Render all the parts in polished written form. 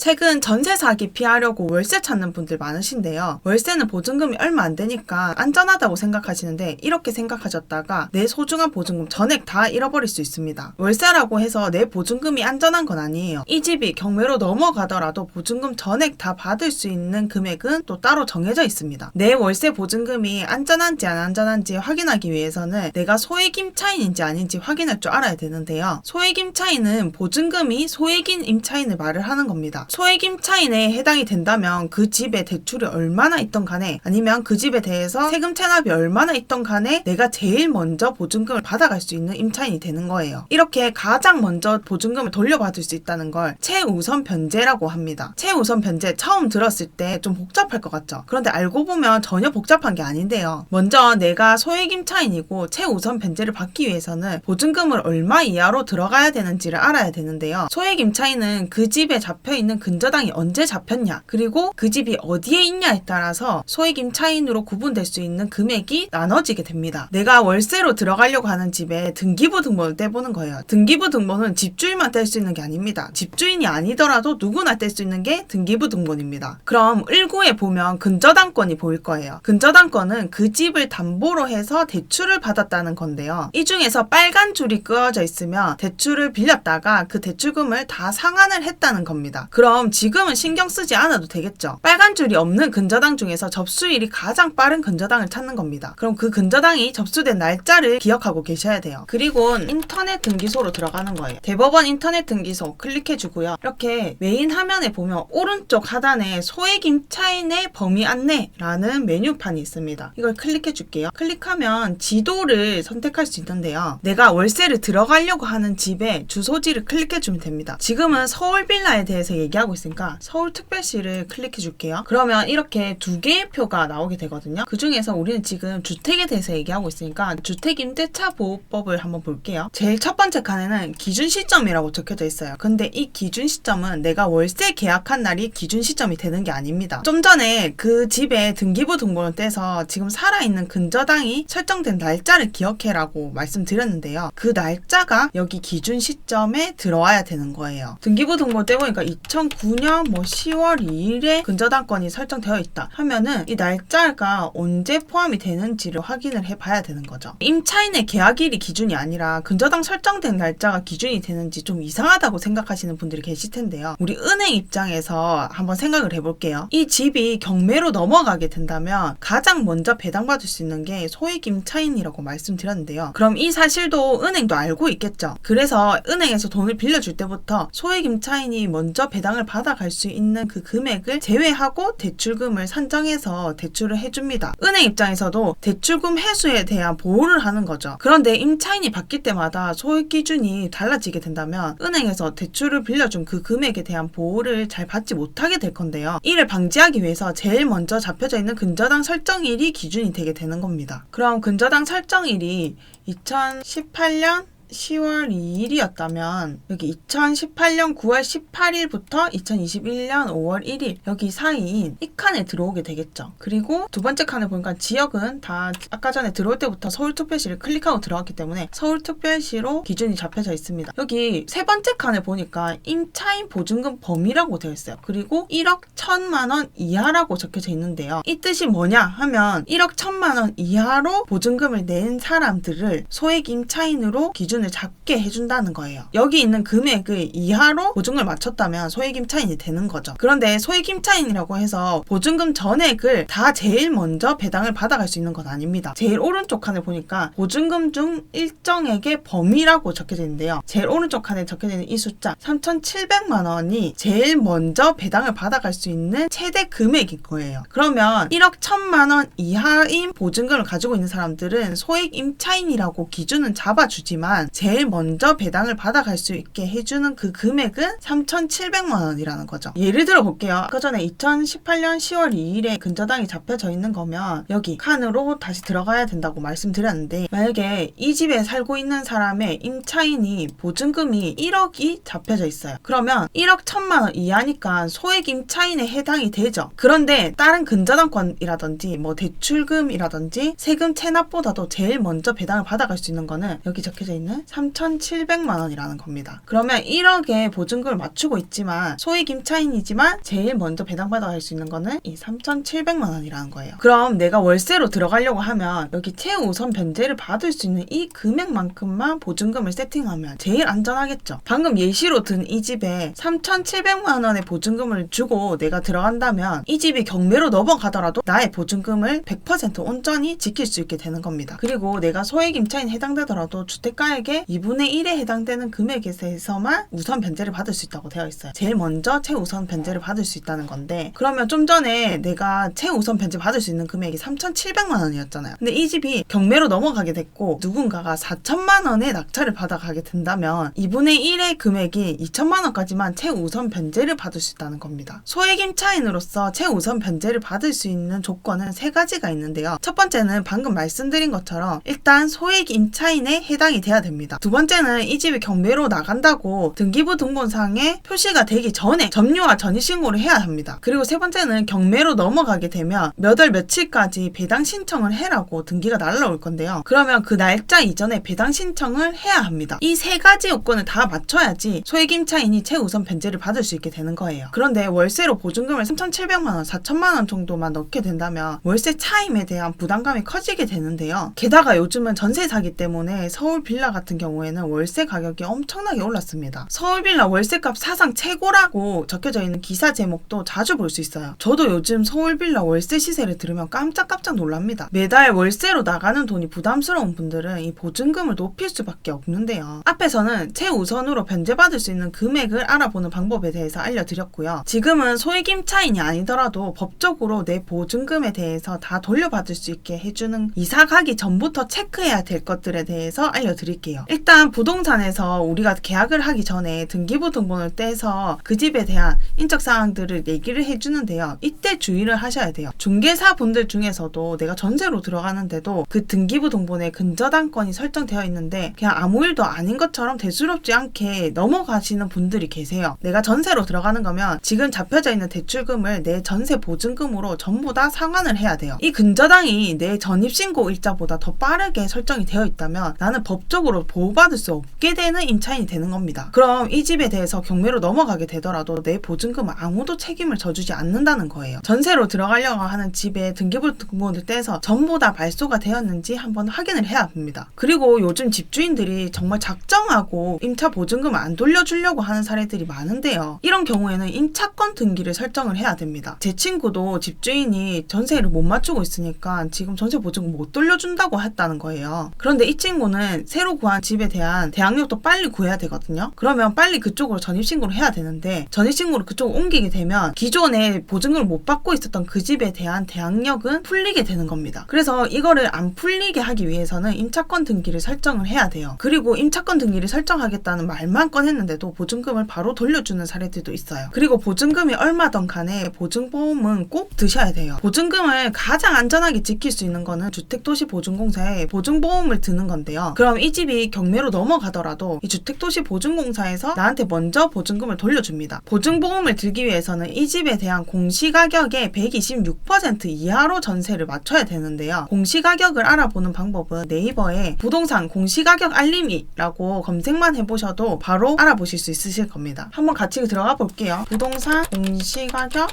최근 전세 사기 피하려고 월세 찾는 분들 많으신데요. 월세는 보증금이 얼마 안 되니까 안전하다고 생각하시는데 이렇게 생각하셨다가 내 소중한 보증금 전액 다 잃어버릴 수 있습니다. 월세라고 해서 내 보증금이 안전한 건 아니에요. 이 집이 경매로 넘어가더라도 보증금 전액 다 받을 수 있는 금액은 또 따로 정해져 있습니다. 내 월세 보증금이 안전한지 안 안전한지 확인하기 위해서는 내가 소액 임차인인지 아닌지 확인할 줄 알아야 되는데요. 소액 임차인은 보증금이 소액인 임차인을 말을 하는 겁니다. 소액 임차인에 해당이 된다면 그 집에 대출이 얼마나 있던 간에 아니면 그 집에 대해서 세금 체납이 얼마나 있던 간에 내가 제일 먼저 보증금을 받아갈 수 있는 임차인이 되는 거예요. 이렇게 가장 먼저 보증금을 돌려받을 수 있다는 걸 최우선 변제라고 합니다. 최우선 변제 처음 들었을 때 좀 복잡할 것 같죠? 그런데 알고 보면 전혀 복잡한 게 아닌데요. 먼저 내가 소액 임차인이고 최우선 변제를 받기 위해서는 보증금을 얼마 이하로 들어가야 되는지를 알아야 되는데요. 소액 임차인은 그 집에 잡혀있는 근저당이 언제 잡혔냐, 그리고 그 집이 어디에 있냐에 따라서 소액 임차인으로 구분될 수 있는 금액이 나눠지게 됩니다. 내가 월세로 들어가려고 하는 집에 등기부 등본을 떼보는 거예요. 등기부 등본은 집주인만 뗄 수 있는 게 아닙니다. 집주인이 아니더라도 누구나 뗄 수 있는 게 등기부 등본입니다. 그럼 1구에 보면 근저당권이 보일 거예요. 근저당권은 그 집을 담보로 해서 대출을 받았다는 건데요. 이 중에서 빨간 줄이 그어져 있으면 대출을 빌렸다가 그 대출금을 다 상환을 했다는 겁니다. 그럼 지금은 신경 쓰지 않아도 되겠죠. 빨간 줄이 없는 근저당 중에서 접수일이 가장 빠른 근저당을 찾는 겁니다. 그럼 그 근저당이 접수된 날짜를 기억하고 계셔야 돼요. 그리고 인터넷 등기소로 들어가는 거예요. 대법원 인터넷 등기소 클릭해주고요. 이렇게 메인 화면에 보면 오른쪽 하단에 소액 임차인의 범위 안내라는 메뉴판이 있습니다. 이걸 클릭해줄게요. 클릭하면 지도를 선택할 수 있는데요. 내가 월세를 들어가려고 하는 집의 주소지를 클릭해주면 됩니다. 지금은 서울 빌라에 대해서 얘기하고 있으니까 서울특별시를 클릭해줄게요. 그러면 이렇게 두 개의 표가 나오게 되거든요. 그 중에서 우리는 지금 주택에 대해서 얘기하고 있으니까 주택임대차보호법을 한번 볼게요. 제일 첫 번째 칸에는 기준 시점이라고 적혀져 있어요. 근데 이 기준 시점은 내가 월세 계약한 날이 기준 시점이 되는 게 아닙니다. 좀 전에 그 집에 등기부 등본을 떼서 지금 살아있는 근저당이 설정된 날짜를 기억해라고 말씀드렸는데요. 그 날짜가 여기 기준 시점에 들어와야 되는 거예요. 등기부 등본 떼보니까 2009년 10월 2일에 근저당권이 설정되어 있다 하면은 이 날짜가 언제 포함이 되는지를 확인을 해봐야 되는 거죠. 임차인의 계약일이 기준이 아니라 근저당 설정된 날짜가 기준이 되는지 좀 이상하다고 생각하시는 분들이 계실 텐데요. 우리 은행 입장에서 한번 생각을 해볼게요. 이 집이 경매로 넘어가게 된다면 가장 먼저 배당받을 수 있는 게 소액 임차인이라고 말씀드렸는데요. 그럼 이 사실도 은행도 알고 있겠죠. 그래서 은행에서 돈을 빌려줄 때부터 소액 임차인이 먼저 배당을 받아갈 수 있는 그 금액을 제외하고 대출금을 산정해서 대출을 해줍니다. 은행 입장에서도 대출금 회수에 대한 보호를 하는 거죠. 그런데 임차인이 바뀔 때마다 소액 기준이 달라지게 된다면 은행에서 대출을 빌려준 그 금액에 대한 보호를 잘 받지 못하게 될 건데요. 이를 방지하기 위해서 제일 먼저 잡혀져 있는 근저당 설정일이 기준이 되게 되는 겁니다. 그럼 근저당 설정일이 2018년 10월 2일이었다면 여기 2018년 9월 18일부터 2021년 5월 1일 여기 사이인 이 칸에 들어오게 되겠죠. 그리고 두 번째 칸을 보니까 지역은 다 아까 전에 들어올 때부터 서울특별시를 클릭하고 들어왔기 때문에 서울특별시로 기준이 잡혀져 있습니다. 여기 세 번째 칸을 보니까 임차인 보증금 범위라고 되어 있어요. 그리고 1억 1,000만 원 이하라고 적혀져 있는데요. 이 뜻이 뭐냐 하면 1억 1,000만 원 이하로 보증금을 낸 사람들을 소액 임차인으로 기준을 잡게 해준다는 거예요. 여기 있는 금액을 이하로 보증을 맞췄다면 소액 임차인이 되는 거죠. 그런데 소액 임차인이라고 해서 보증금 전액을 다 제일 먼저 배당을 받아갈 수 있는 건 아닙니다. 제일 오른쪽 칸을 보니까 보증금 중 일정액의 범위라고 적혀져 있는데요. 제일 오른쪽 칸에 적혀져 있는 이 숫자 3,700만 원이 제일 먼저 배당을 받아갈 수 있는 최대 금액인 거예요. 그러면 1억 1,000만 원 이하인 보증금을 가지고 있는 사람들은 소액 임차인이라고 기준은 잡아주지만 제일 먼저 배당을 받아갈 수 있게 해주는 그 금액은 3,700만 원이라는 거죠. 예를 들어 볼게요. 아까 전에 2018년 10월 2일에 근저당이 잡혀져 있는 거면 여기 칸으로 다시 들어가야 된다고 말씀드렸는데 만약에 이 집에 살고 있는 사람의 임차인이 보증금이 1억이 잡혀져 있어요. 그러면 1억 1,000만 원 이하니까 소액 임차인에 해당이 되죠. 그런데 다른 근저당권이라든지 뭐 대출금이라든지 세금 체납보다도 제일 먼저 배당을 받아갈 수 있는 거는 여기 적혀져 있는 보증금은 3,700만 원이라는 겁니다. 그러면 1억의 보증금을 맞추고 있지만 소액 임차인이지만 제일 먼저 배당받아 갈 수 있는 거는 이 3,700만 원이라는 거예요. 그럼 내가 월세로 들어가려고 하면 여기 최우선 변제를 받을 수 있는 이 금액만큼만 보증금을 세팅하면 제일 안전하겠죠. 방금 예시로 든 이 집에 3,700만 원의 보증금을 주고 내가 들어간다면 이 집이 경매로 넘어가더라도 나의 보증금을 100% 온전히 지킬 수 있게 되는 겁니다. 그리고 내가 소액 임차인 해당되더라도 주택가액의 2분의 1에 해당되는 금액에서만 우선 변제를 받을 수 있다고 되어 있어요. 제일 먼저 최우선 변제를 받을 수 있다는 건데, 그러면 좀 전에 내가 최우선 변제 받을 수 있는 금액이 3,700만 원이었잖아요. 근데 이 집이 경매로 넘어가게 됐고 누군가가 4천만 원의 낙찰을 받아가게 된다면 2분의 1의 금액이 2천만 원까지만 최우선 변제를 받을 수 있다는 겁니다. 소액 임차인으로서 최우선 변제를 받을 수 있는 조건은 3가지가 있는데요. 첫 번째는 방금 말씀드린 것처럼 일단 소액 임차인에 해당이 돼야 됩니다. 두 번째는 이 집이 경매로 나간다고 등기부 등본상에 표시가 되기 전에 점유와 전입신고를 해야 합니다. 그리고 세 번째는 경매로 넘어가게 되면 몇 월 며칠까지 배당 신청을 해라고 등기가 날라올 건데요. 그러면 그 날짜 이전에 배당 신청을 해야 합니다. 이 3가지 요건을 다 맞춰야지 소액 임차인이 최우선 변제를 받을 수 있게 되는 거예요. 그런데 월세로 보증금을 3,700만 원, 4천만 원 정도만 넣게 된다면 월세 차임에 대한 부담감이 커지게 되는데요. 게다가 요즘은 전세 사기 때문에 서울 빌라 같은 경우에는 월세 가격이 엄청나게 올랐습니다. 서울 빌라 월세값 사상 최고라고 적혀져 있는 기사 제목도 자주 볼 수 있어요. 저도 요즘 서울 빌라 월세 시세를 들으면 깜짝깜짝 놀랍니다. 매달 월세로 나가는 돈이 부담스러운 분들은 이 보증금을 높일 수밖에 없는데요. 앞에서는 최우선으로 변제받을 수 있는 금액을 알아보는 방법에 대해서 알려드렸고요. 지금은 소액 임차인이 아니더라도 법적으로 내 보증금에 대해서 다 돌려받을 수 있게 해주는 이사 가기 전부터 체크해야 될 것들에 대해서 알려드릴게요. 일단 부동산에서 우리가 계약을 하기 전에 등기부 등본을 떼서 그 집에 대한 인적사항들을 얘기를 해주는데요. 이때 주의를 하셔야 돼요. 중개사 분들 중에서도 내가 전세로 들어가는데도 그 등기부 등본에 근저당권이 설정되어 있는데 그냥 아무 일도 아닌 것처럼 대수롭지 않게 넘어가시는 분들이 계세요. 내가 전세로 들어가는 거면 지금 잡혀져 있는 대출금을 내 전세 보증금으로 전부 다 상환을 해야 돼요. 이 근저당이 내 전입신고 일자보다 더 빠르게 설정이 되어 있다면 나는 법적으로 보호받을 수 없게 되는 임차인이 되는 겁니다. 그럼 이 집에 대해서 경매로 넘어가게 되더라도 내 보증금은 아무도 책임을 져주지 않는다는 거예요. 전세로 들어가려고 하는 집에 등기부 등본을 떼서 전부 다 발소가 되었는지 한번 확인을 해야 합니다. 그리고 요즘 집주인들이 정말 작정하고 임차 보증금을 안 돌려주려고 하는 사례들이 많은데요. 이런 경우에는 임차권 등기를 설정을 해야 됩니다. 제 친구도 집주인이 전세를 못 맞추고 있으니까 지금 전세 보증금 못 돌려준다고 했다는 거예요. 그런데 이 친구는 새로 구한 집에 대한 대항력도 빨리 구해야 되거든요. 그러면 빨리 그쪽으로 전입신고를 해야 되는데 전입신고를 그쪽으로 옮기게 되면 기존에 보증금을 못 받고 있었던 그 집에 대한 대항력은 풀리게 되는 겁니다. 그래서 이거를 안 풀리게 하기 위해서는 임차권 등기를 설정을 해야 돼요. 그리고 임차권 등기를 설정하겠다는 말만 꺼냈는데도 보증금을 바로 돌려주는 사례들도 있어요. 그리고 보증금이 얼마든 간에 보증보험은 꼭 드셔야 돼요. 보증금을 가장 안전하게 지킬 수 있는 거는 주택도시보증공사에 보증보험을 드는 건데요. 그럼 이 집이 경매로 넘어가더라도 이 주택도시보증공사에서 나한테 먼저 보증금을 돌려줍니다. 보증보험을 들기 위해서는 이 집에 대한 공시가격의 126% 이하로 전세를 맞춰야 되는데요. 공시가격을 알아보는 방법은 네이버에 부동산 공시가격 알림이라고 검색만 해보셔도 바로 알아보실 수 있으실 겁니다. 한번 같이 들어가 볼게요. 부동산 공시가격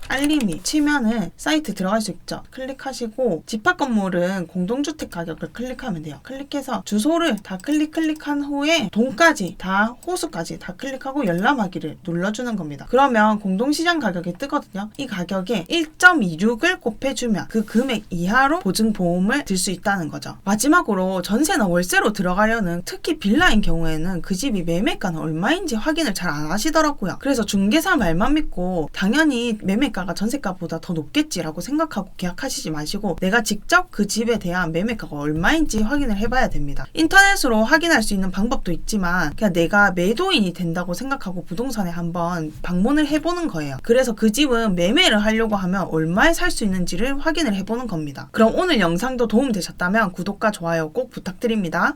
알림이 치면은 사이트 들어갈 수 있죠. 클릭하시고 집합 건물은 공동주택 가격을 클릭하면 돼요. 클릭해서 주소를 다 클릭한 후에 돈까지 다 호수까지 다 클릭하고 열람하기를 눌러주는 겁니다. 그러면 공동시장 가격이 뜨거든요. 이 가격에 1.26을 곱해주면 그 금액 이하로 보증보험을 들 수 있다는 거죠. 마지막으로 전세나 월세로 들어가려는 특히 빌라인 경우에는 그 집이 매매가는 얼마인지 확인을 잘 안 하시더라고요. 그래서 중개사 말만 믿고 당연히 매매가가 전세가보다 더 높겠지라고 생각하고 계약하시지 마시고 내가 직접 그 집에 대한 매매가가 얼마인지 확인을 해봐야 됩니다. 인터넷으로 확인할 수 있는 방법도 있지만 그냥 내가 매도인이 된다고 생각하고 부동산에 한번 방문을 해보는 거예요. 그래서 그 집은 매매를 하려고 하면 얼마에 살 수 있는지를 확인을 해보는 겁니다. 그럼 오늘 영상도 도움되셨다면 구독과 좋아요 꼭 부탁드립니다.